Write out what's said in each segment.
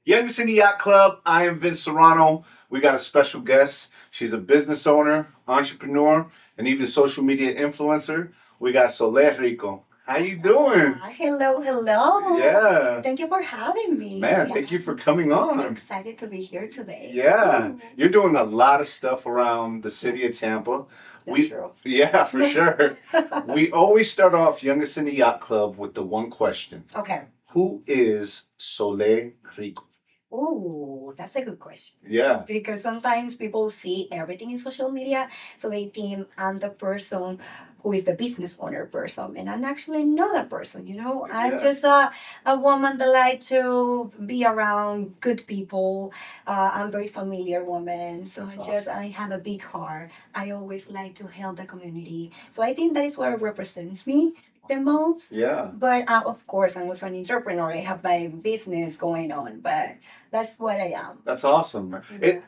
Youngest in the Yacht Club. I am Vince Serrano. We got a special guest. She's a business owner, entrepreneur, and even social media influencer. We got Solle Rico. How you doing? Hello, hello. Yeah. Thank you for having me. Man, thank you for coming I'm on. excited to be here today. Yeah. Ooh. You're doing a lot of stuff around the city of Tampa. That's true. Yeah, for sure. We always start off Youngest in the Yacht Club with the one question. Okay. Who is Solle Rico? Ooh, that's a good question. Yeah. Because sometimes people see everything in social media, so they think I'm the person who is the business owner person, and I'm actually not that person. I'm Yeah. just a woman that like to be around good people. I'm very familiar woman, so That's I have a big heart. I always like to help the community, so I think that is what represents me the most. Yeah. But of course, I'm also an entrepreneur. I have my business going on, but that's what I am. That's awesome. Yeah.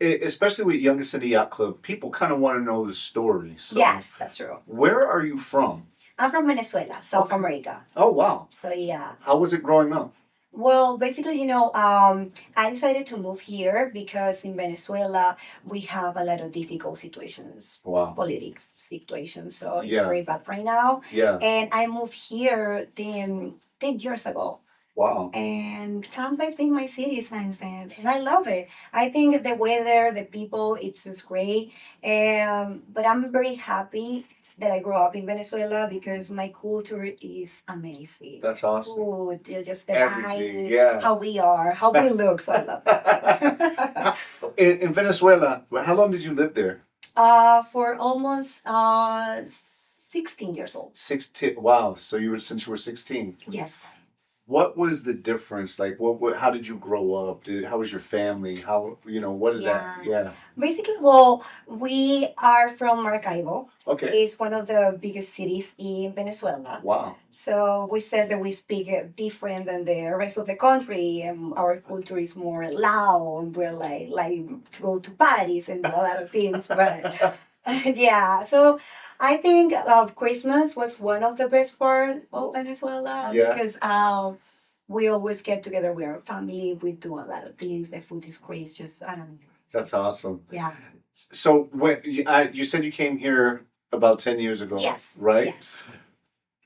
Especially with Youngest in the Yacht Club, people kind of want to know the story. So Yes, that's true. where are you from? I'm from Venezuela, South America. Oh, wow. So yeah. How was it growing up? Well, basically, I decided to move here because in Venezuela we have a lot of difficult situations, Wow. politics situations. So it's Yeah. very bad right now. Yeah. And I moved here 10 years ago. Wow. And Tampa has been my city since then, and I love it. I think the weather, the people, it's just great. But I'm very happy that I grew up in Venezuela because my culture is amazing. That's awesome. Food, just the Everything, vibe, yeah. how we are, how we look. So I love that. In Venezuela, how long did you live there? For almost 16 years old. 16. Wow. So since you were 16. Yes. What was the difference? Like, how did you grow up? How was your family? What did that? Yeah. Basically, well, we are from Maracaibo. Okay. It's one of the biggest cities in Venezuela. Wow. So we says that we speak different than the rest of the country, and our culture is more loud. We're like to go to parties and a lot of things, but yeah. So I think Christmas was one of the best part of Venezuela Yeah. because we always get together with our family. We do a lot of things. The food is great. It's just I don't know. That's awesome. Yeah. So when you said you came here about 10 years ago, Yes. right? Yes.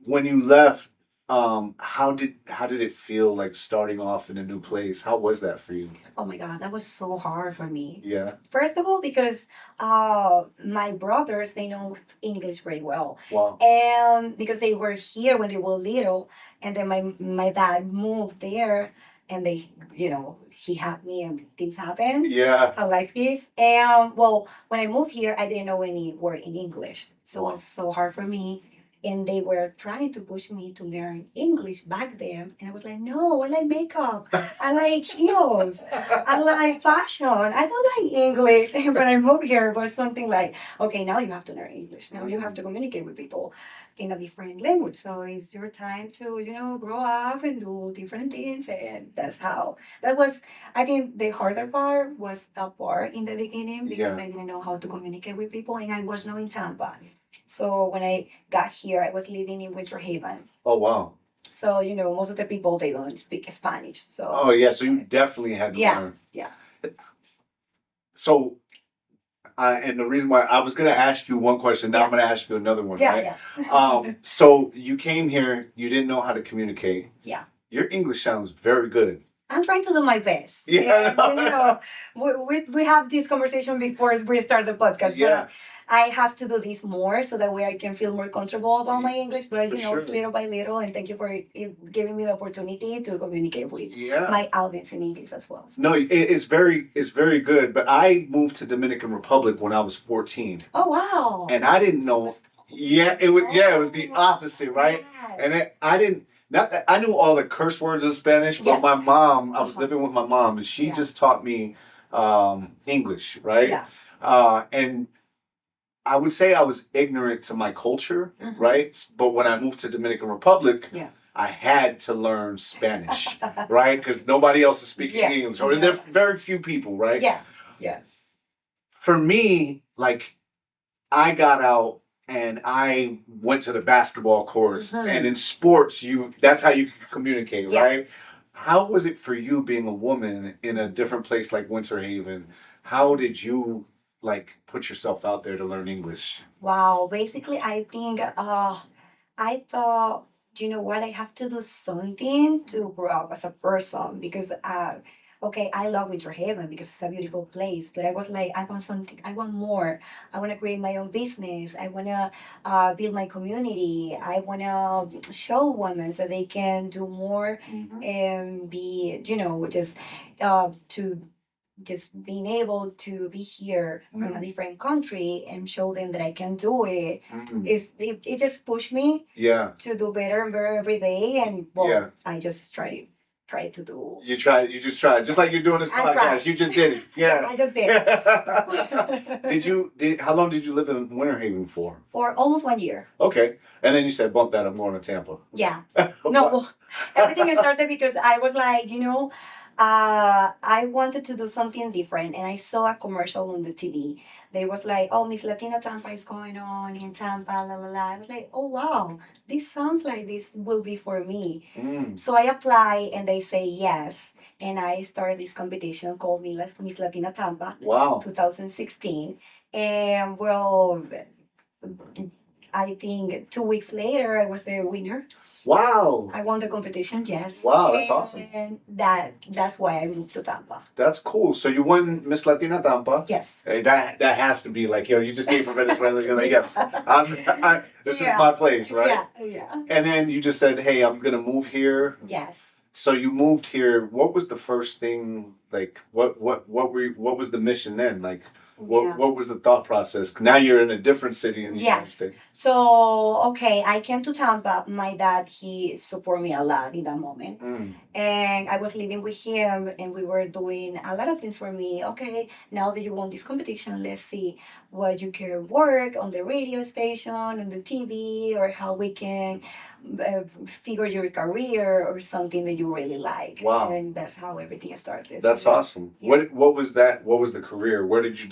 When you left, how did it feel like starting off in a new place? How was that for you? Oh my God, that was so hard for me. Yeah. First of all, because my brothers, they know English very well. Wow. And because they were here when they were little, and then my dad moved there, and he had me, and things happened. Yeah. How life is. And well, when I moved here, I didn't know any word in English. So it was so hard for me. And they were trying to push me to learn English back then. And I was like, no, I like makeup. I like heels. I like fashion. I don't like English. And when I moved here, it was something like, okay, now you have to learn English. Now you have to communicate with people in a different language. So it's your time to, grow up and do different things. And that was, I think the harder part was that part in the beginning because Yeah. I didn't know how to communicate with people and I was not in Tampa. So when I got here, I was living in Winter Haven. Oh, wow. So, most of the people, they don't speak Spanish. So Oh, yeah. So you definitely had to Yeah. learn. Yeah. So, and the reason why I was going to ask you one question, now I'm going to ask you another one, Yeah, right? yeah. So you came here, you didn't know how to communicate. Yeah. Your English sounds very good. I'm trying to do my best. Yeah. And, we have this conversation before we start the podcast. Yeah. But I have to do this more so that way I can feel more comfortable about my English. But, For it's sure. little by little. And thank you for giving me the opportunity to communicate with Yeah. my audience in English as well. No, it's very good. But I moved to Dominican Republic when I was 14, Oh, wow. and I didn't know. Yeah, it was the opposite, right? Yes. And I didn't. Not that I knew all the curse words in Spanish, but Yes. my mom, I was Uh-huh. living with my mom, and she Yeah. just taught me English, right? Yeah. And I would say I was ignorant to my culture, Mhm. right? But when I moved to Dominican Republic, Yeah. I had to learn Spanish, right? Because nobody else is speaking Yes. English, or Yeah. there are very few people, right? Yeah. Yeah. For me, like, I got out and I went to the basketball courts, Mhm. and in sports, that's how you communicate, Yeah. right? how was it for you being a woman in a different place like Winter Haven? How did you like put yourself out there to learn English? Wow, basically, I think I thought, you know what, I have to do something to grow up as a person because, okay, I love Winter Haven because it's a beautiful place, but I was like, I want something, I want more. I want to create my own business. I want to build my community. I want to show women that they can do more and be, just to just being able to be here from a different country and show them that I can do it it just pushed me Yeah. to do better and better every day. And well, Yeah. I just try to do. You just tried. Just like you're doing this I podcast. tried. You just did it. Yeah. I just did. How long did you live in Winter Haven for? For almost 1 year. Okay. And then you said, bump that, I'm going to Tampa. Yeah. No, well, everything started because I was like, I wanted to do something different, and I saw a commercial on the TV. They was like, "Oh, Miss Latina Tampa is going on in Tampa, la la la." I was like, "Oh wow, this sounds like this will be for me." So I apply, and they say yes, and I started this competition called Miss Latina Tampa, Wow. 2016, and well, I think 2 weeks later I was the winner. Wow. I won the competition, yes. Wow, that's awesome. And that's why I moved to Tampa. That's cool. So you won Miss Latina Tampa. Yes. Hey, that has to be like, you just came from Venezuela. You're like, yes, this is my place, right? Yeah. And then you just said, hey, I'm going to move here. Yes. So you moved here. What was the first thing, like, what was the mission then? Like, what was the thought process? Now you're in a different city in the United States. So, okay, I came to Tampa. My dad, he supported me a lot in that moment. And I was living with him, and we were doing a lot of things for me. Okay, now that you won this competition, let's see what you can work on the radio station, on the TV, or how we can figure your career or something that you really like. Wow. And that's how everything started. That's awesome. Yeah. What was that? What was the career? Where did you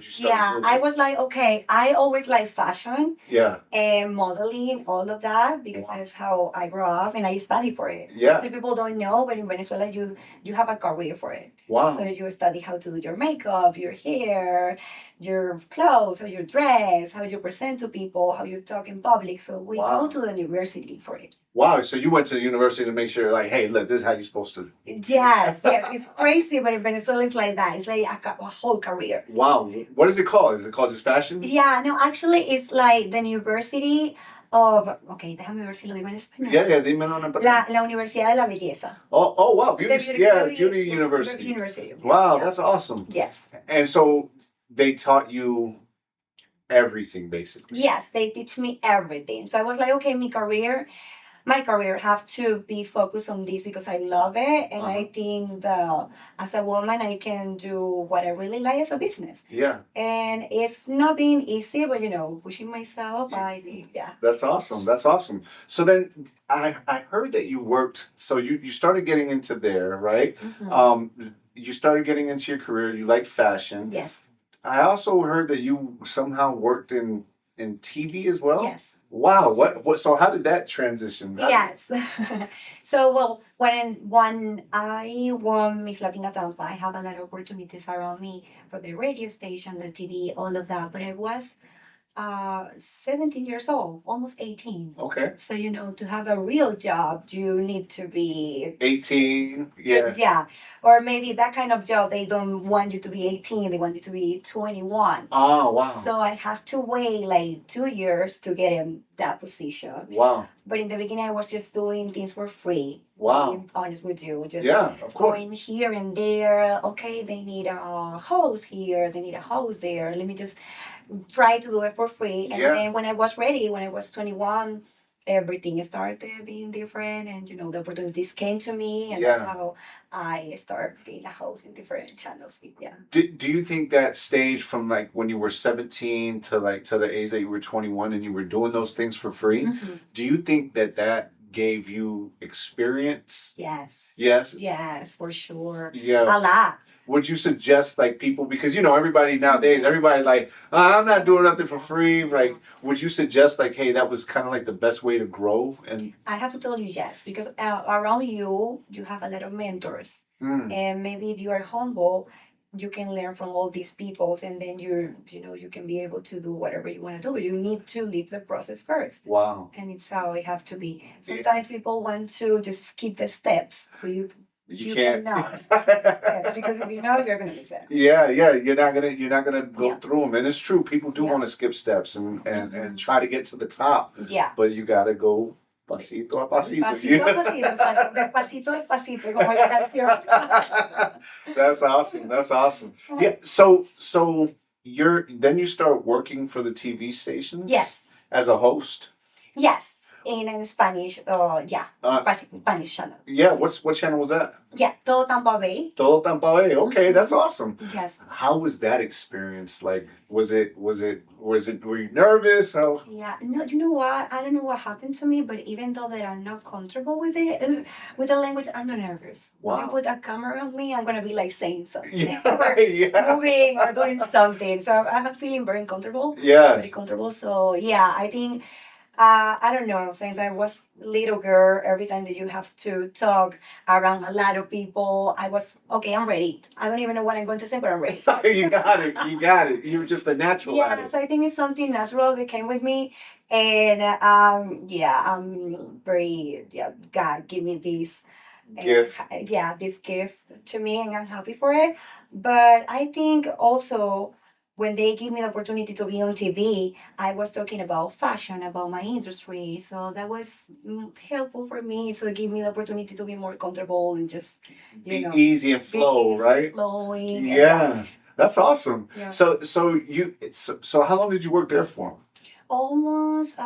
start? Yeah, I was like, okay, I always like fashion. Yeah. And modeling, all of that, because that's how I grew up and I studied for it. Yeah. So people don't know, but in Venezuela you have a career for it. Wow. So you study how to do your makeup, your hair, your clothes, how you dress, how you present to people, how you talk in public. So we go to the university for it. Wow, so you went to the university to make sure, like, hey, look, this is how you're supposed to. Yes, it's crazy, but in Venezuela it's like that. It's like a whole career. Wow, what is it called? Is it called just fashion? Yeah, no, actually it's like the University of, okay, déjame ver si lo digo en español. Yeah, dímelo en español. La Universidad de la Belleza. Oh, wow, beauty university. University. Wow, that's awesome. Yes. And so they taught you everything, basically. Yes, they teach me everything. So I was like, okay, my career have to be focused on this because I love it, and I think that as a woman I can do what I really like as a business. Yeah. And it's not being easy, but pushing myself, I think, yeah. That's awesome. That's awesome. So then I heard that you worked, so you started getting into there, right? Mm-hmm. You started getting into your career, you liked fashion. Yes. I also heard that you somehow worked in TV as well. Yes. Wow. What? So how did that transition? Yes. So, well, when I won Miss Latina Tampa, I have a lot of opportunities around me for the radio station, the TV, all of that. But I was 17 years old, almost 18. Okay. So, to have a real job, you need to be 18. Yeah. Yeah. Or maybe that kind of job, they don't want you to be 18, they want you to be 21. Oh, wow. So I have to wait like 2 years to get in that position. Wow. But in the beginning, I was just doing things for free. Wow. Being honest with you. Just of course. Going here and there. Okay, they need a host here, they need a host there. Let me just try to do it for free. And then when I was ready, when I was 21, everything started being different, and the opportunities came to me, and that's how I started being a host in different channels. Yeah. Do you think that stage from like when you were 17 to the age that you were 21 and you were doing those things for free, do you think that gave you experience? Yes. Yes. Yes, for sure. Yes. A lot. Would you suggest like people, because you know everybody nowadays, everybody's like, I'm not doing nothing for free. Like, would you suggest like, hey, that was kind of like the best way to grow? And I have to tell you yes, because around you, you have a lot of mentors. And maybe if you are humble, you can learn from all these people, and then you can be able to do whatever you want to do. But you need to live the process first. wow, And it's how it has to be. Sometimes people want to just skip the steps, but you can't. cannot skip the steps, because if you know, you're gonna miss it. Yeah, you're not gonna go Yeah. through them, and it's true. People do Yeah. want to skip steps and try to get to the top, Yeah. but you gotta go pasito a pasito. Pasito a pasito, o sea, despacito, despacito, como la canción. That's awesome. That's awesome. Yeah. So then you start working for the TV stations. Yes. As a host. Yes. In Spanish, Spanish channel. Yeah. What channel was that? Yeah, Todo Tampa Bay. Todo Tampa Bay. Okay, that's awesome. Yes. How was that experience? Like, were you nervous? How? Yeah, no, you know what? I don't know what happened to me, but even though that I'm not comfortable with it, with the language, I'm not nervous. Wow. When you put a camera on me, I'm gonna be like saying something, Yeah, or moving or doing something. So I'm feeling very comfortable. Yeah. Very comfortable. So yeah, I think. I don't know, since I was little girl, every time that you have to talk around a lot of people, I was, okay, I'm ready. I don't even know what I'm going to say, but I'm ready. You got it. You got it. You were just a natural at Yes, it. I think it's something natural that came with me. And I'm very, God give me this Gift. this gift to me, and I'm happy for it. But I think also, when they give me the opportunity to be on TV, I was talking about fashion, about my industry. So that was helpful for me. So it gave me the opportunity to be more comfortable and just, Be easy and flow, easy, right? flowing. Yeah. That's awesome. Yeah. So how long did you work there for? Almost 2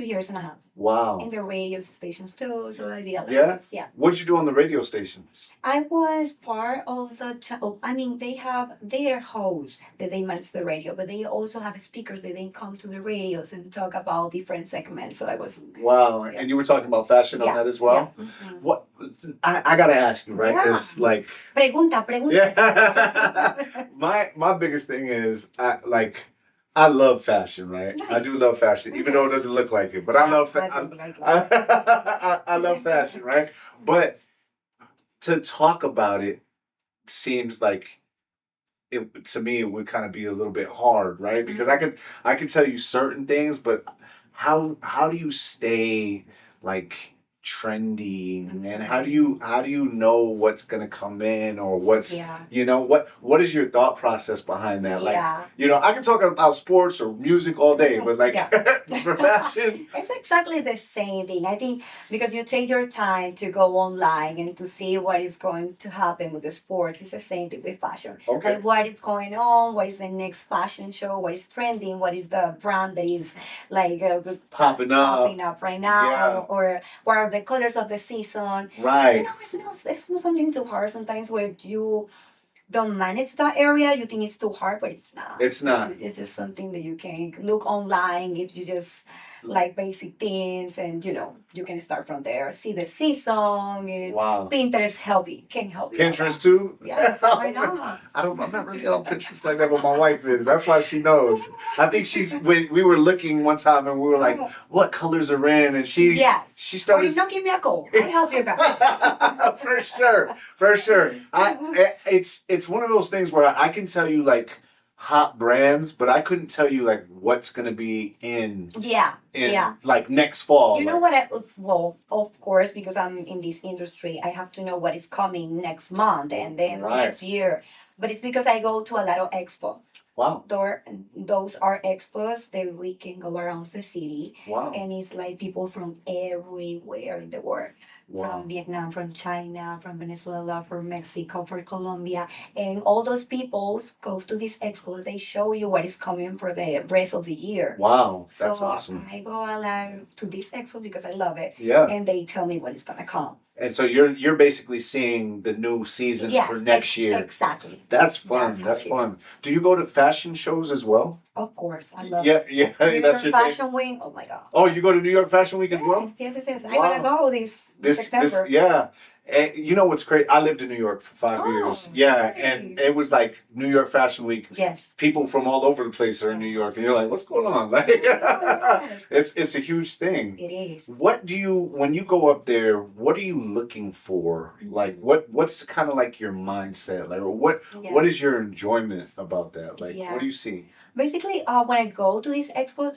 years and a half. Wow. In the radio stations too. So I did a lot. Yeah? Yeah. What did you do on the radio stations? I was part of they have their hosts that they manage the radio, but they also have speakers that they come to the radios and talk about different segments. So I was. Wow. And you were talking about fashion on that as well? Yeah. Mm-hmm. What I gotta ask you, right? Yeah. It's like Pregunta. yeah. my biggest thing is I love fashion, right? Nice. I do love fashion, even though it doesn't look like it. But I love I love fashion, right? But to talk about it seems like to me it would kind of be a little bit hard, right? Because I can tell you certain things, but how do you stay like trendy, and how do you know what's gonna come in, or what's what is your thought process behind that? Like I can talk about sports or music all day, but like for fashion, it's exactly the same thing. I think because you take your time to go online and to see what is going to happen with the sports, it's the same thing with fashion. Okay. Like what is going on, what is the next fashion show, what is trending, what is the brand that is like popping up right now, or what are the colors of the season. Right. It's not something too hard. Sometimes when you don't manage that area, you think it's too hard, but it's not. It's not. It's just something that you can look online if you just like basic things, and you can start from there. See the season, and Pinterest can help you. Pinterest too? Yes, why not? I'm not really on Pinterest like that, but my wife is. That's why she knows. I think we were looking one time and we were like, what colors are in? And she started. Don't give me a call. I'll help you guys. For sure. It's one of those things where I can tell you like hot brands, but I couldn't tell you like what's gonna be in like next fall. You know what? Well, of course, because I'm in this industry, I have to know what is coming next month and then next year. But it's because I go to a lot of expo. Wow. Those are expos that we can go around the city. Wow. And it's like people from everywhere in the world. Wow. From Vietnam, from China, from Venezuela, from Mexico, from Colombia. And all those people go to this expo. They show you what is coming for the rest of the year. Wow. That's awesome. I go a lot to this expo because I love it. Yeah. And they tell me what is going to come. And so you're basically seeing the new seasons for next year. Exactly. That's fun. That's fun. Do you go to fashion shows as well? Of course, I love Yeah, New that's York your Fashion thing. Week. Oh my god. Oh, you go to New York Fashion Week as well? Yes. I Wow. wanna go this September. Yeah. And you know what's great? I lived in New York for 5 years. Yeah, nice. and it was like New York Fashion Week. Yes. People from all over the place are in New York, and you're like, "What's going on?" Like, Yes. it's a huge thing. It is. What do you when you go up there? What are you looking for? Like, what's kind of like your mindset? Like, what is your enjoyment about that? Like, what do you see? Basically, when I go to these expos,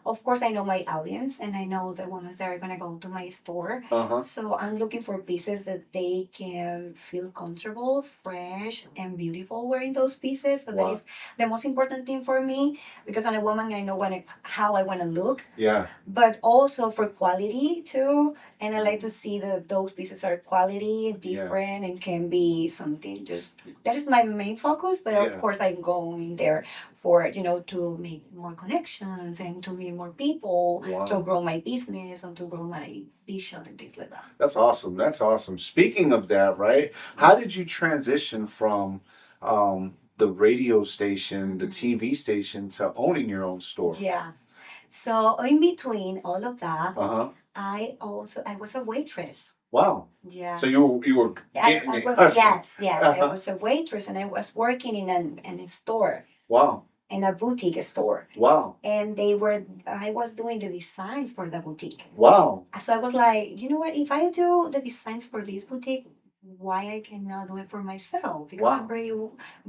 of course, I know my audience and I know the women that are gonna go to my store. So I'm looking for pieces that they can feel comfortable, fresh, and beautiful wearing those pieces. So that is the most important thing for me because I'm a woman. I know how I want to look. Yeah. But also for quality too, and I like to see that those pieces are quality, different, and can be something. Just that is my main focus. But of course, I'm going there for to make more connections and to meet more people, to grow my business and to grow my vision and things like that. That's awesome. That's awesome. Speaking of that, right? How did you transition from the radio station, the TV station, to owning your own store? Yeah. So in between all of that, I was a waitress. Wow. Yeah. So you were getting it. Yes. I was a waitress and I was working in a store. Wow. In a boutique store. Wow. And I was doing the designs for the boutique. Wow. So I was like, you know what, if I do the designs for this boutique, why I cannot do it for myself? Because I'm very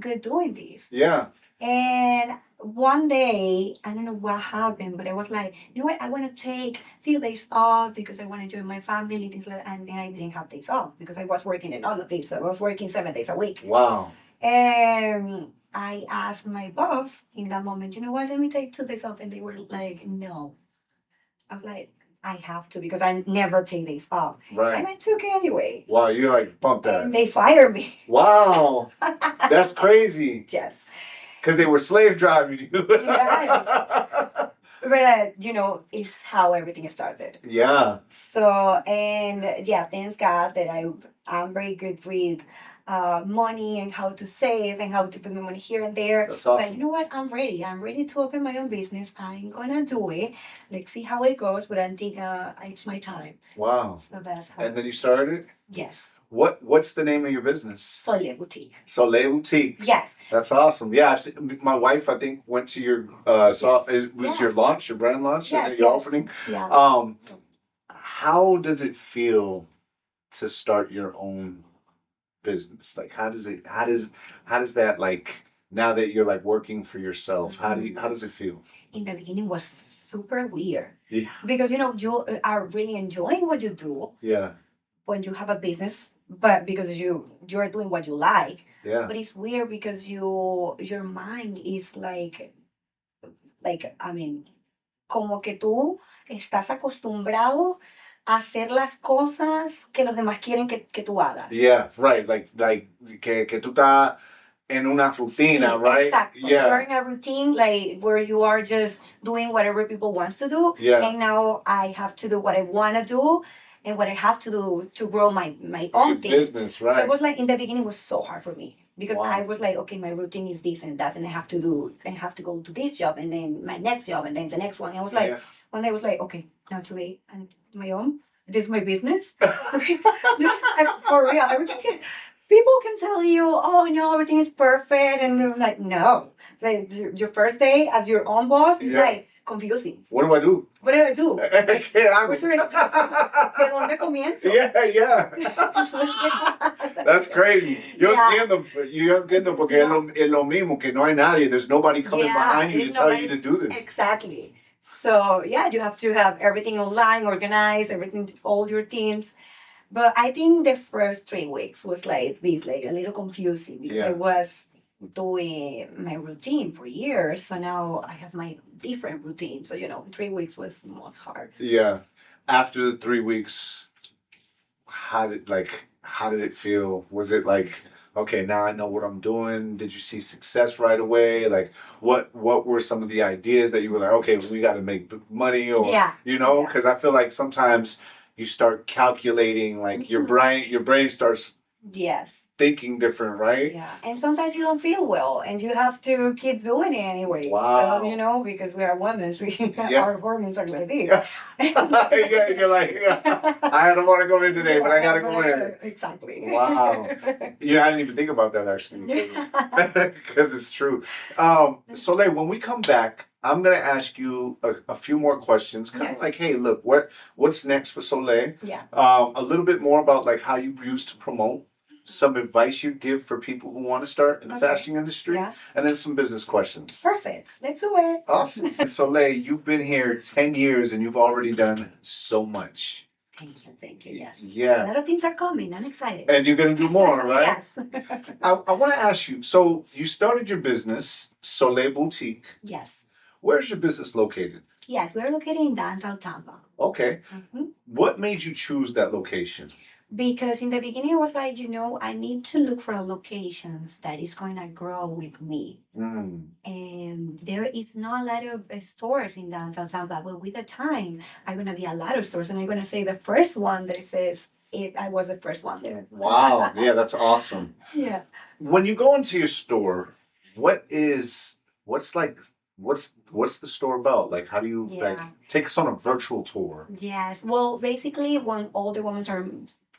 good doing this. Yeah. And one day, I don't know what happened, but I was like, you know what, I want to take a few days off because I want to join my family, things like that. And then I didn't have days off because I was working in all of this. So I was working 7 days a week. Wow. And I asked my boss in that moment, you know what, let me take 2 days off. And they were like, no. I was like, I have to because I never take days off. Right. And I took it anyway. Wow, you like pumped that. And they fired me. Wow. That's crazy. Yes. Because they were slave driving you. Yes. But, it's how everything started. Yeah. So, and thanks God that I'm very good with money and how to save and how to put my money here and there. That's awesome. But you know what? I'm ready. I'm ready to open my own business. I'm gonna do it. Let's see how it goes. But I think it's my time. Wow. So that's how. And then you started it? Yes. What's the name of your business? Solle Boutique. Solle Boutique. Yes. That's awesome. Yeah, my wife I think went to your your launch, your brand launch, your opening. Yeah. How does it feel to start your own business? Like how does that like now that you're like working for yourself, how does it feel? In the beginning was super weird. Yeah. Because you are really enjoying what you do. Yeah. When you have a business, but because you're doing what you like. Yeah. But it's weird because your mind is like I mean, como que tú estás acostumbrado a hacer las cosas que los demás quieren que tú hagas. Yeah, right. Like que tú estás en una rutina, right? Exactly. Yeah. You're in a routine like where you are just doing whatever people wants to do. Yeah. And now I have to do what I want to do and what I have to do to grow my own thing. Business, right? So it was like in the beginning it was so hard for me because I was like, okay, my routine is this and that, and I have to go to this job and then my next job and then the next one. And I was like, one day I was like, okay, now today I'm my own. This is my business. Okay. For real, everything. People can tell you, oh no, everything is perfect, and they're like, no. Like your first day as your own boss is like confusing. What do I do? What do I do? ¿Qué hago? ¿De dónde comienzo? Yeah. That's crazy. Yo entiendo porque es lo mismo que no hay nadie. There's nobody coming behind you to tell you to do this. Exactly. So you have to have everything online, organized, everything, all your things. But I think the first 3 weeks was like a little confusing because I was doing my routine for years. So now I have my different routine. So, 3 weeks was the most hard. Yeah. After the 3 weeks, how did it feel? Was it like, okay, now I know what I'm doing? Did you see success right away? Like, what were some of the ideas that you were like, okay, we got to make money or, because I feel like sometimes you start calculating, like your brain starts Yes. thinking different, right? Yeah. And sometimes you don't feel well and you have to keep doing it anyway. Wow. So, you know, because we are women, Yeah. our hormones are like this. Yeah, you're like, I don't want to go in today, but I gotta go in. Exactly. Wow. Yeah, I didn't even think about that actually. Because it's true. Soleil, when we come back, I'm gonna ask you a few more questions. Kind of Yes. like, hey, look, what's next for Soleil? Yeah. A little bit more about like how you used to promote, some advice you give for people who want to start in the Okay. fashion industry, Yeah. and then some business questions. Perfect. Let's do it. Awesome. Soleil, you've been here 10 years and you've already done so much. Thank you. Yes. Yeah. A lot of things are coming. I'm excited. And you're going to do more, right? Yes. I want to ask you, so you started your business, Soleil Boutique. Yes. Where's your business located? Yes, we're located in Downtown Tampa. Okay. Mm-hmm. What made you choose that location? Because in the beginning, I was like, you know, I need to look for a location that is going to grow with me. Mm. And there is not a lot of stores in Downtown Tampa, but with the time, I'm going to be a lot of stores. And I'm going to say the first one that says it, I was the first one there. Wow. Yeah, that's awesome. Yeah. When you go into your store, what's the store about? Like, how do you like take us on a virtual tour? Yes. Well, basically, when all the women are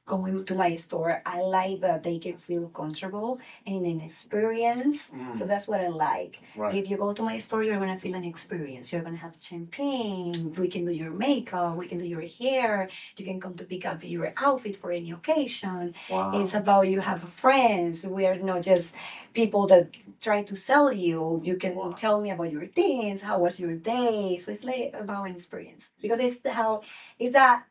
going to my store, I like that they can feel comfortable and an experience. So that's what I like. Right. If you go to my store, you're gonna feel an experience. You're gonna have champagne. We can do your makeup. We can do your hair. You can come to pick up your outfit for any occasion. Wow. It's about you have friends. We are not just people that try to sell you. You can tell me about your things. How was your day? So it's like about an experience because it's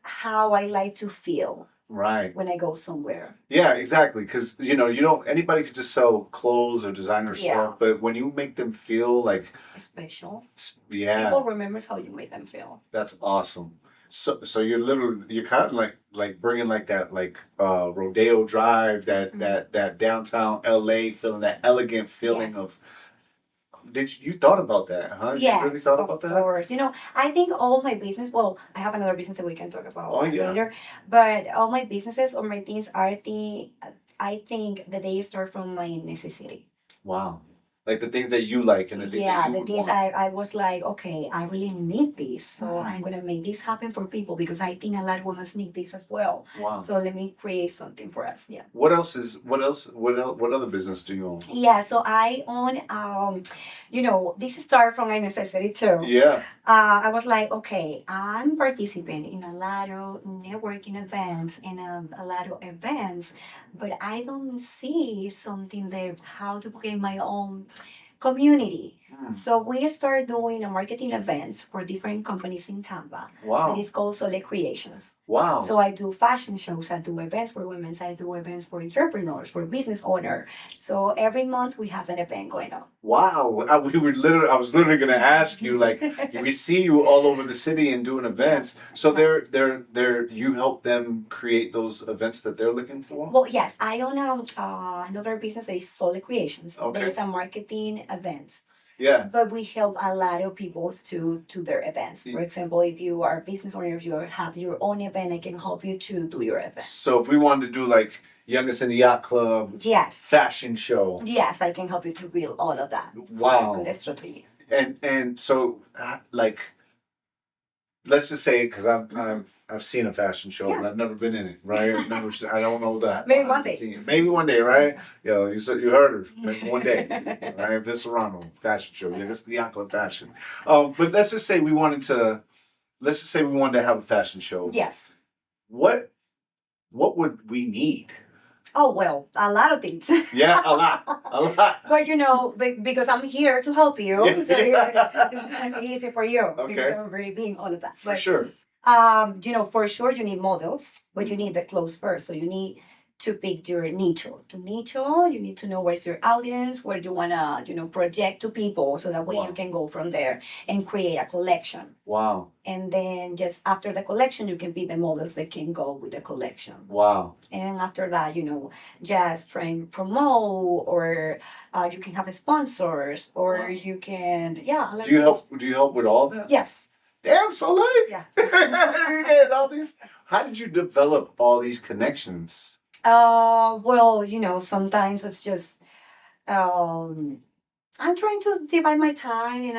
how I like to feel. Right. When I go somewhere. Yeah, exactly. Because you don't. Anybody could just sell clothes or designer stuff, but when you make them feel like special, people remember how you made them feel. That's awesome. So you're kind of like bringing like that Rodeo Drive, that downtown LA feeling, that elegant feeling of. Did you thought about that, huh? Yes, you really thought about that? Of course. I think all my business, well, I have another business that we can talk about later, but all my businesses or my things I think that they start from my necessity. Wow. Like the things that you like and the things that you the things want. I was like, okay, I really need this. So I'm going to make this happen for people because I think a lot of women need this as well. Wow. So let me create something for us. Yeah. What other business do you own? Yeah, so I own, this started from my necessity too. Yeah. I was like, okay, I'm participating in a lot of networking events and a lot of events, but I don't see something there how to create my own community. So we started doing a marketing events for different companies in Tampa. Wow. That is called Solle Creations. Wow. So I do fashion shows, I do events for women, I do events for entrepreneurs, for business owner. So every month we have an event going on. Wow. I was literally going to ask you, like, we see you all over the city and doing events. So you help them create those events that they're looking for? Well, yes, I own another business that is Solle Creations. Okay. There is a marketing event. Yeah. But we help a lot of people to their events. For example, if you are a business owner, if you have your own event, I can help you to do your event. So if we wanted to do like Youngest in the Yacht Club, yes, fashion show. Yes, I can help you to build all of that. Wow. That's strategy. And so like, let's just say, because I've seen a fashion show, but I've never been in it, right? I don't know that. Maybe one day. Maybe one day, right? You heard her. Maybe one day, right? Vince Serrano fashion show. Yeah, this is the Yacht Club fashion. But let's just say we wanted to have a fashion show. Yes. What would we need? Oh, well, a lot of things. Yeah, a lot. But because I'm here to help you, so it's going to be easy for you. Okay. Because I'm very being all of that. For sure. For sure you need models, but you need the clothes first. So you need to pick your nicho. To nicho, you need to know where's your audience, where you want to, project to people so that way you can go from there and create a collection. Wow. And then just after the collection, you can pick the models that can go with the collection. Wow. And after that, just try and promote, or you can have sponsors, or you can, Do you help with all that? Yes. damn, Soleil. Yeah. And all these. How did you develop all these connections? Well, you know, sometimes it's just um I'm trying to divide my time, and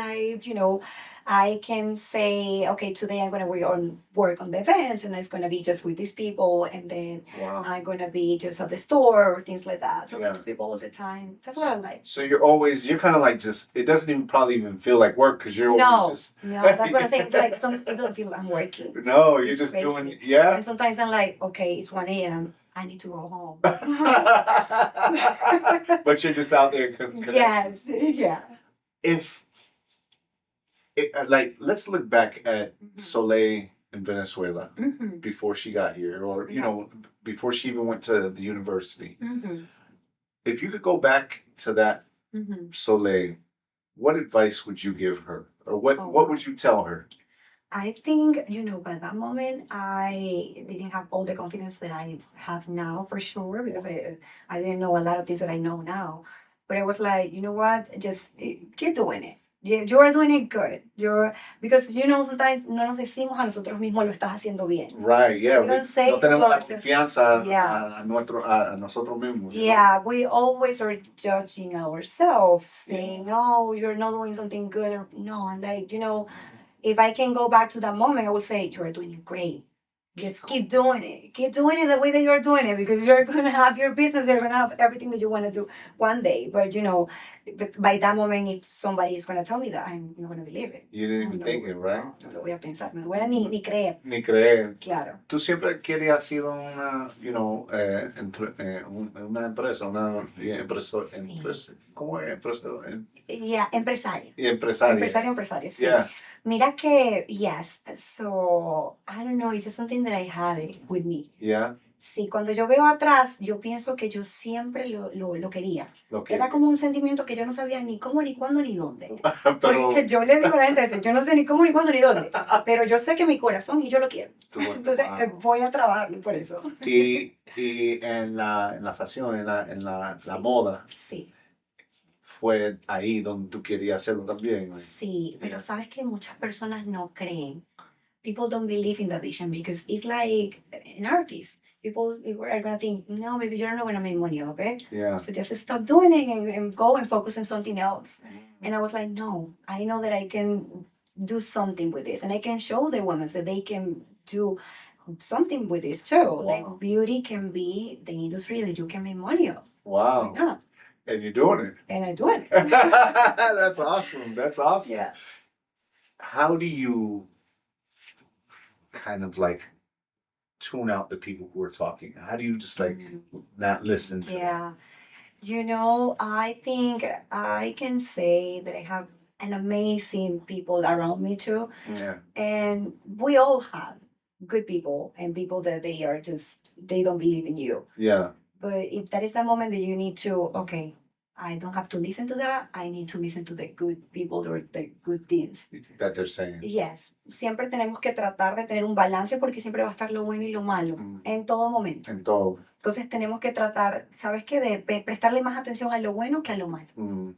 I can say, okay, today I'm gonna work on the events, and it's gonna be just with these people, and then Wow. I'm gonna be just at the store or things like that. So Yeah. with people all the time. That's what I like. So you're kind of like just, it doesn't even probably even feel like work because you're always just. No, that's what I'm saying. It's like it doesn't feel I'm working. No, you're It's just crazy. doing, yeah. And sometimes I'm like, okay, it's 1 a.m. I need to go home. But you're just out there. Yes, yeah. If, like, let's look back at Soleil in Venezuela Mm-hmm. before she got here, or, you Yeah. know, before she even went to the university. Mm-hmm. If you could go back to that Mm-hmm. Soleil, what advice would you give her? Or what Oh, what wow. would you tell her? I think, by that moment, I didn't have all the confidence that I have now for sure, because I didn't know a lot of things that I know now. But I was like, you know what? Just keep doing it. You are doing it good. Because, sometimes no nos decimos a nosotros mismos lo estás haciendo bien. Right, yeah. We don't say No it to tenemos la ourselves. confianza Yeah. a nosotros mismos. you know? Yeah, we always are judging ourselves, saying, no, you're not doing something good. Or, no, and like, if I can go back to that moment, I would say, you're doing it great. Just keep doing it. Keep doing it the way that you're doing it, because you're going to have your business, you're going to have everything that you want to do one day. But, by that moment, if somebody is going to tell me that, I'm not going to believe it. You didn't even think it, right? No lo voy a pensar, no lo voy a ni creer. Ni creer. Claro. Tú siempre querías sido una, una empresa, ¿cómo es? Yeah, empresario. Empresaria. Empresario, sí. Yeah. Mira que, yes, so, I don't know, it's just something that I had with me. Yeah. Sí, cuando yo veo atrás, yo pienso que yo siempre lo quería. Era como un sentimiento que yo no sabía ni cómo, ni cuándo, ni dónde. Pero, Porque yo le digo a la gente eso, yo no sé ni cómo, ni cuándo, ni dónde. Pero yo sé que mi corazón y yo lo quiero. Entonces, voy a trabajar por eso. y en la fashion, en la moda, Sí. fue ahí donde tú querías hacerlo también. Sí, pero sabes que muchas personas no creen. People don't believe in the vision, because it's like an artist. People are going to think, no, maybe you're not going to make money, okay? Yeah. So just stop doing it and go and focus on something else. And I was like, no, I know that I can do something with this, and I can show the women that they can do something with this too. Wow. Like, beauty can be the industry that you can make money of. Wow. Why not? And you're doing it. And I do it. That's awesome. That's awesome. Yeah. How do you kind of like tune out the people who are talking? How do you just like not listen to them? Yeah. I think I can say that I have an amazing people around me too. Yeah. And we all have good people and people that they don't believe in you. Yeah. But if that is the moment that you need to, okay, I don't have to listen to that. I need to listen to the good people or the good things that they're saying. Yes. Siempre tenemos que tratar de tener un balance, porque siempre va a estar lo bueno y lo malo en todo momento. En todo. Entonces tenemos que tratar, ¿sabes qué? De prestarle más atención a lo bueno que a lo malo.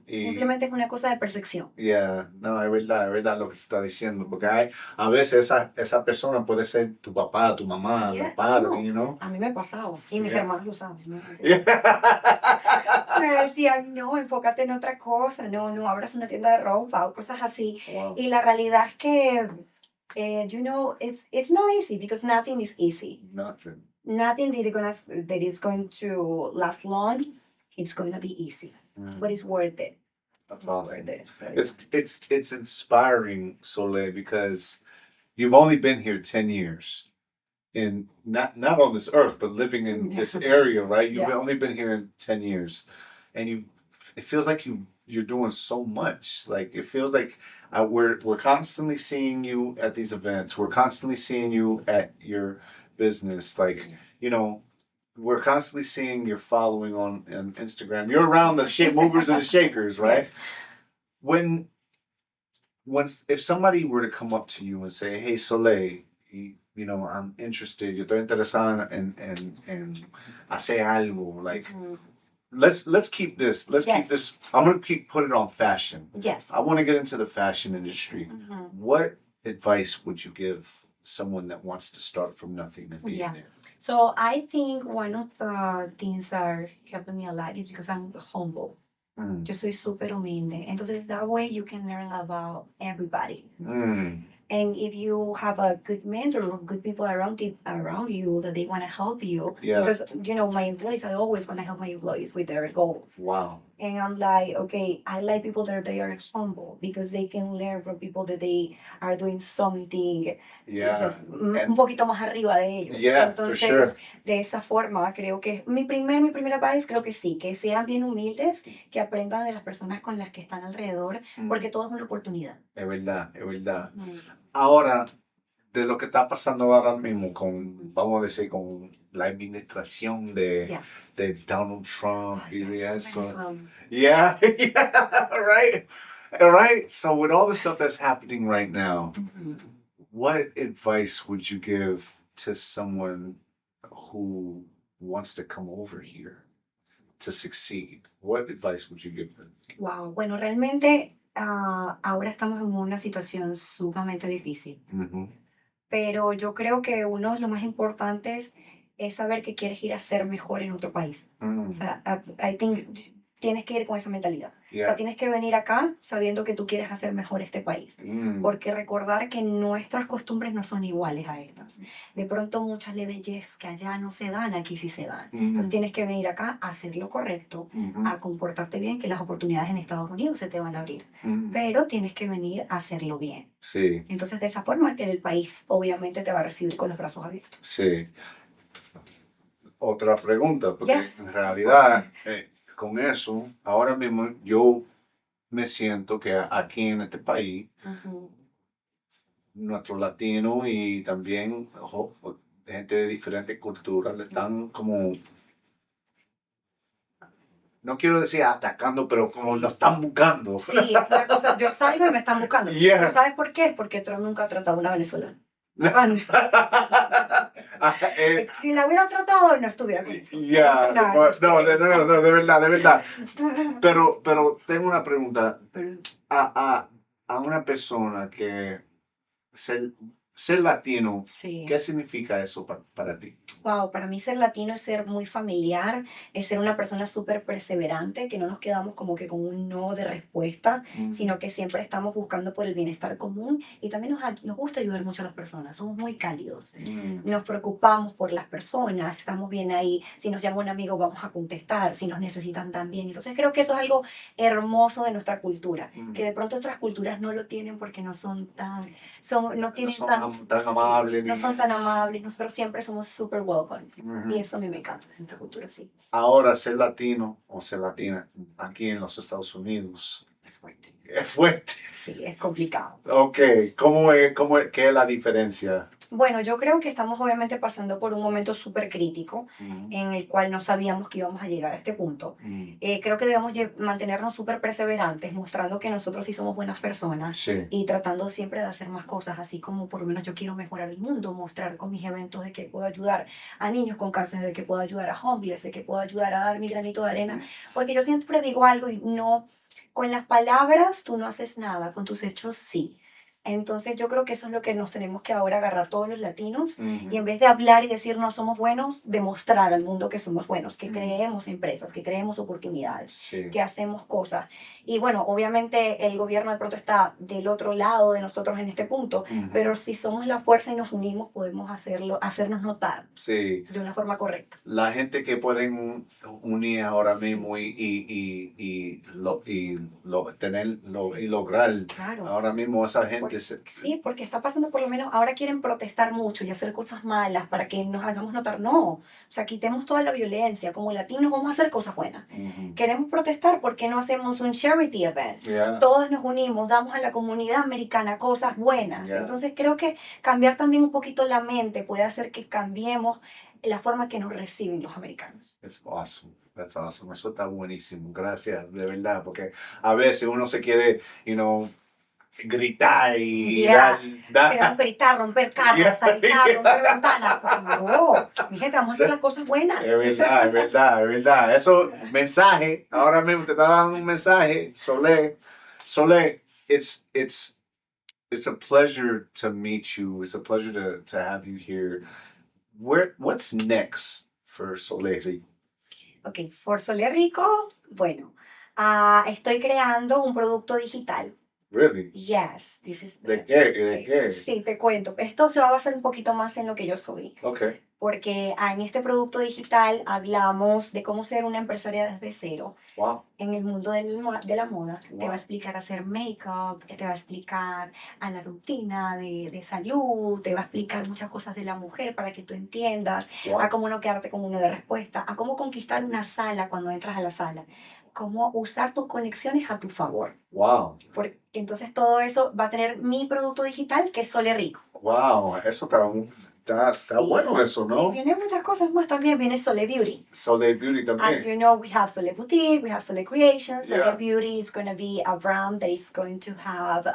Simplemente es una cosa de percepción. Yeah, no, es verdad lo que tú estás diciendo, porque a veces esa persona puede ser tu papá, tu mamá, tu padre, you know. A mí me ha pasado, y mis hermanos lo saben. ¿No? Yeah. Me decían, no, enfócate en otra cosa, no abras una tienda de ropa o cosas así. Wow. Y la realidad es que, it's not easy, because nothing is easy. Nothing that is going to last long, it's going to be easy, but it's worth it. That's awesome. Worth it. It's inspiring, Soleil, because you've only been here 10 years. In not on this earth, but living in this area, right? You've only been here 10 years, and it feels like you're doing so much. Like, it feels like we're constantly seeing you at these events. We're constantly seeing you at your business. Like, we're constantly seeing your following on Instagram. You're around the movers and the shakers, right? Yes. If somebody were to come up to you and say, "Hey, Soleil, I'm interested. Yo estoy interesada en hacer algo." Like, let's keep this. Keep this. I'm gonna put it on fashion. Yes. I want to get into the fashion industry. What advice would you give someone that wants to start from nothing and be Yeah. there? So I think one of the things that are helping me a lot is because I'm humble. Mm. Yo soy súper humilde. Entonces that way you can learn about everybody. Mm. And if you have a good mentor or good people around you that they want to help you, Yeah. because my employees, I always want to help my employees with their goals. Wow. And I'm like, okay, I like people that they are humble because they can learn from people that they are doing something just un poquito más arriba de ellos. Yeah, for Entonces, sure. de esa forma, creo que mi primer advice, creo que sí, que sean bien humildes, que aprendan de las personas con las que están alrededor, porque todo es una oportunidad. Es verdad, es verdad. Ahora, de lo que está pasando ahora mismo con, vamos a decir, con la administración de Donald Trump y de eso. Yeah, yeah, right, right. So with all the stuff that's happening right now, what advice would you give to someone who wants to come over here to succeed? What advice would you give them? Wow, bueno, realmente ahora estamos en una situación sumamente difícil. Pero yo creo que uno de los más importantes es saber que quieres ir a ser mejor en otro país. O sea, I think tienes que ir con esa mentalidad. O sea, tienes que venir acá sabiendo que tú quieres hacer mejor este país. Porque recordar que nuestras costumbres no son iguales a estas. De pronto muchas leyes que allá no se dan, aquí sí se dan. Entonces tienes que venir acá a hacer lo correcto, a comportarte bien, que las oportunidades en Estados Unidos se te van a abrir. Pero tienes que venir a hacerlo bien. Sí. Entonces de esa forma que el país obviamente te va a recibir con los brazos abiertos. Sí. Otra pregunta, porque Yes. en realidad con eso, ahora mismo yo me siento que aquí en este país, nuestros latinos y también gente de diferentes culturas le están como, no quiero decir atacando, pero como lo están buscando. Sí, es una cosa, yo salgo y me están buscando. Yeah. ¿Sabes por qué? Porque Trump nunca ha tratado a una venezolana. Si la hubiera tratado, no estuviera con eso. Yeah, no, de verdad, de verdad. Pero tengo una pregunta. A una persona que ser latino, Sí. ¿qué significa eso para ti? Wow, para mí ser latino es ser muy familiar, es ser una persona súper perseverante, que no nos quedamos como que con un no de respuesta, sino que siempre estamos buscando por el bienestar común y también nos gusta ayudar mucho a las personas, somos muy cálidos, nos preocupamos por las personas, estamos bien ahí, si nos llama un amigo vamos a contestar, si nos necesitan también, entonces creo que eso es algo hermoso de nuestra cultura, que de pronto otras culturas no lo tienen porque no son tan, no tienen tan amables. No son tan amables, nosotros siempre somos súper welcome. Y eso a mí me encanta, en nuestra cultura, sí. Ahora, ser latino o ser latina aquí en los Estados Unidos Es fuerte. es fuerte. Sí, es complicado. Ok, ¿qué es la diferencia? Bueno, yo creo que estamos obviamente pasando por un momento súper crítico en el cual no sabíamos que íbamos a llegar a este punto. Creo que debemos mantenernos súper perseverantes, mostrando que nosotros sí somos buenas personas y tratando siempre de hacer más cosas, así como por lo menos yo quiero mejorar el mundo, mostrar con mis eventos de que puedo ayudar a niños con cárcel, de que puedo ayudar a homeless, de que puedo ayudar a dar mi granito de arena, porque yo siempre digo algo y no, con las palabras tú no haces nada, con tus hechos sí. Entonces yo creo que eso es lo que nos tenemos que ahora agarrar todos los latinos y en vez de hablar y decir no somos buenos, demostrar al mundo que somos buenos, que creemos empresas, que creemos oportunidades, que hacemos cosas. Y bueno, obviamente el gobierno de pronto está del otro lado de nosotros en este punto, pero si somos la fuerza y nos unimos podemos hacernos notar de una forma correcta. La gente que pueden unir ahora mismo y lograr ahora mismo esa gente. Sí, porque está pasando por lo menos, ahora quieren protestar mucho y hacer cosas malas para que nos hagamos notar. No, o sea, quitemos toda la violencia. Como latinos vamos a hacer cosas buenas. Queremos protestar, ¿por qué no hacemos un charity event? Todos nos unimos, damos a la comunidad americana cosas buenas. Entonces creo que cambiar también un poquito la mente puede hacer que cambiemos la forma que nos reciben los americanos. That's awesome. That's awesome. Eso está buenísimo. Gracias, de verdad, porque a veces uno se quiere, gritar y Queremos gritar, romper carros, saltar, romper ventanas. No, mi gente, vamos a hacer las cosas buenas. Es verdad, es verdad, es verdad. Eso, mensaje, ahora mismo te está dando un mensaje, Solle, it's it's a pleasure to meet you. It's a pleasure to have you here. What's next for Solle Rico? Ok, for Solle Rico, bueno, estoy creando un producto digital. Really? Yes, this is... ¿De qué? ¿De qué? Sí, te cuento. Esto se va a basar un poquito más en lo que yo soy. Okay. Porque en este producto digital hablamos de cómo ser una empresaria desde cero. Wow. En el mundo de la moda. Wow. Te va a explicar a hacer make-up, te va a explicar a la rutina de salud, te va a explicar muchas cosas de la mujer para que tú entiendas, Wow. a cómo no quedarte con uno de respuesta, a cómo conquistar una sala cuando entras a la sala, cómo usar tus conexiones a tu favor. Wow. Porque entonces todo eso va a tener mi producto digital, que es Solle Rico. Wow, eso está Sí. bueno eso, ¿no? Y vienen muchas cosas más también. Viene Solle Beauty. Solle Beauty As también. you know, we have Solle Boutique, we have Solle Creations. Yeah. Solle Beauty is going to be a brand that is going to have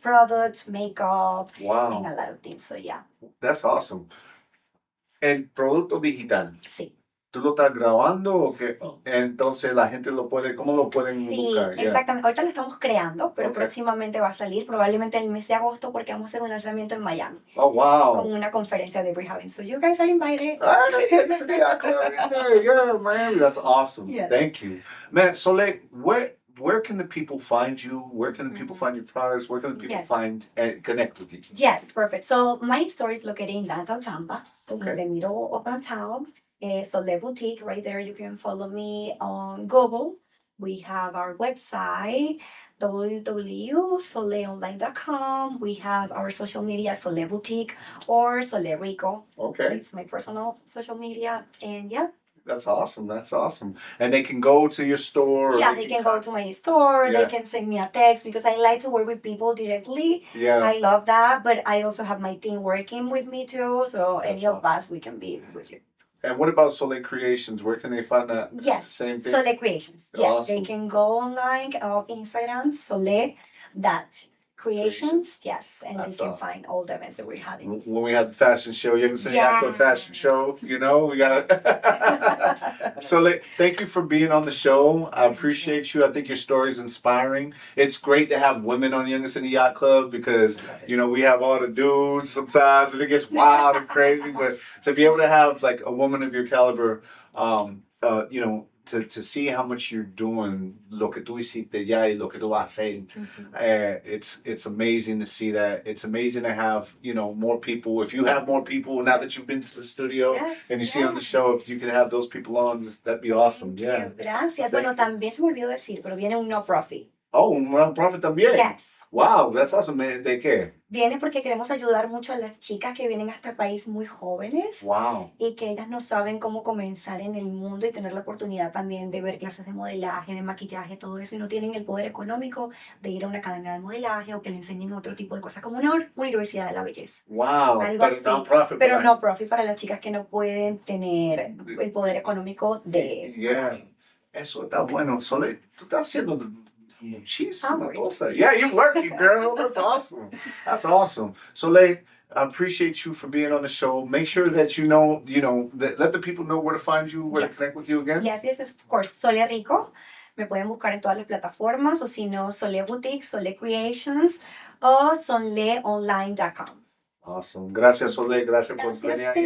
products, makeup, and Wow, a lot of things. So yeah, that's awesome. El producto digital, sí. ¿tú lo estás grabando o qué? Entonces la gente ¿cómo lo pueden Sí, buscar? Yeah. exactamente. Ahorita lo estamos creando, pero Ok. próximamente va a salir, probablemente el mes de agosto, porque vamos a hacer un lanzamiento en Miami Oh, wow. con una conferencia de We're Having. So you guys are invited. Yeah, Miami. That's awesome. Yes. Thank you. Man, Solle, where can the people find you? Where can the people find your products? Where can the people Yes. find and connect with you? Yes, perfect. So my store is located in Downtown Tampa, Okay. in the middle of downtown. Solle Boutique, right there. You can follow me on Google. We have our website, www.solleonline.com. We have our social media, Solle Boutique or Solle Rico. Okay. It's my personal social media. And yeah. That's awesome. That's awesome. And they can go to your store. Yeah, they can go to my store. Yeah. They can send me a text because I like to work with people directly. Yeah. I love that, but I also have my team working with me too. So That's any of awesome. us, we can be with you. And what about Solle Creations? Where can they find that? Yes. Same thing. Solle Creations. Yes, Awesome. they can go online on Instagram, Solle.creations. Yes, and That's they can awesome. find all the events that we're having. When we have the fashion show, you can say after the fashion Yes. show, we got Solle, thank you for being on the show. I appreciate you. I think your story is inspiring. It's great to have women on Youngest in the Yacht Club because, we have all the dudes sometimes and it gets wild and crazy. But to be able to have like a woman of your caliber, to see how much you're doing, lo que tú hiciste ya y lo que tú vas a hacer, it's amazing to see that. It's amazing to have, more people. If you have more people, now that you've been to the studio Yes, and you see on the show, if you can have those people on, that'd be awesome. Thank Yeah. you. Gracias. Thank Bueno, you. también se me olvidó decir, pero viene un no profit. Oh, un non-profit también. Yes. Wow, that's awesome. ¿De qué? Viene porque queremos ayudar mucho a las chicas que vienen a este país muy jóvenes. Wow. Y que ellas no saben cómo comenzar en el mundo y tener la oportunidad también de ver clases de modelaje, de maquillaje, todo eso, y no tienen el poder económico de ir a una academia de modelaje o que le enseñen otro tipo de cosas como una universidad de la belleza. Wow. Algo Pero así. non-profit. Pero no profit para las chicas que no pueden tener el poder económico de... Yeah. Eso está bueno. Solle, tú estás haciendo muchísimas I'm working. cosas. Yeah, you're working, girl. That's awesome. That's awesome. Solle, I appreciate you for being on the show. Make sure that let the people know where to find you, where to Yes. connect with you again. Yes, yes, of course. Solle Rico. Me pueden buscar en todas las plataformas, o si no, Solle Boutique, Solle Creations o solleonline.com. Awesome. Gracias, Solle. Gracias por Gracias, venir thank a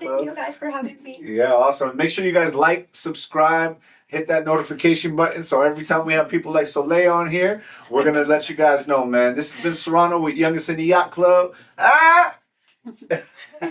you. Thank you guys for having me. Yeah, awesome. Make sure you guys like, subscribe, hit that notification button so every time we have people like Solle on here, we're going to let you guys know, man. This has been Serrano with Youngest in the Yacht Club. Ah!